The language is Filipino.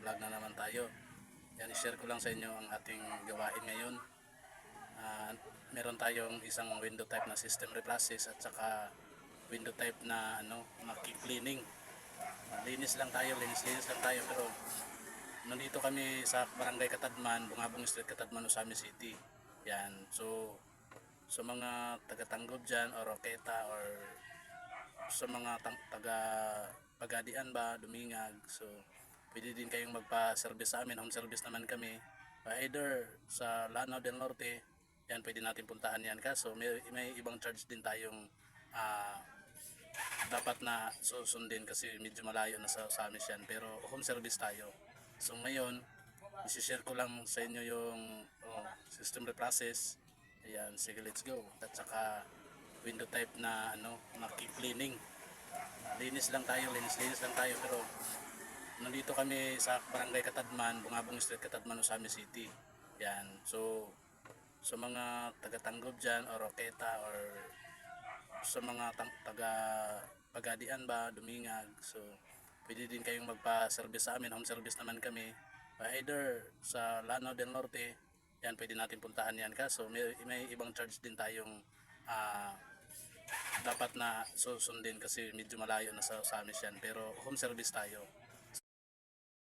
vlog na naman tayo. Yan, i-share ko lang sa inyo ang ating gawain ngayon. Meron tayong isang window type na system replaces at saka window type na keep cleaning. Linis lang tayo pero nandito kami sa Barangay Katadman, Bungabong Street, Katadman, Osami City. Yan, so sa mga taga-Tanggob dyan or Roqueta or sa mga taga Pagadian ba, Dumingag, so pwede din kayong magpa-service sa amin. Home service naman kami, either sa Lanao del Norte, yan pwede natin puntahan yan. Kaso may ibang charge din tayong dapat na susundin kasi medyo malayo na sa amin yan, pero home service tayo. So ngayon i-share ko lang sa inyo yung system replaces. Ayan, sige, let's go. At saka window type na keep cleaning. Linis lang tayo pero nandito kami sa Barangay Katadman, Bungabong Street, Katadman, Osami City. Yan, so sa mga taga-Tanggob dyan or Roqueta or sa mga taga Pagadian ba, Dumingag, so pwede din kayong magpa-service sa amin. Home service naman kami, either sa Lanao del Norte, yan pwede natin puntahan yan. Kaso may ibang charge din tayong dapat na susundin kasi medyo malayo na sa amin yan, pero home service tayo.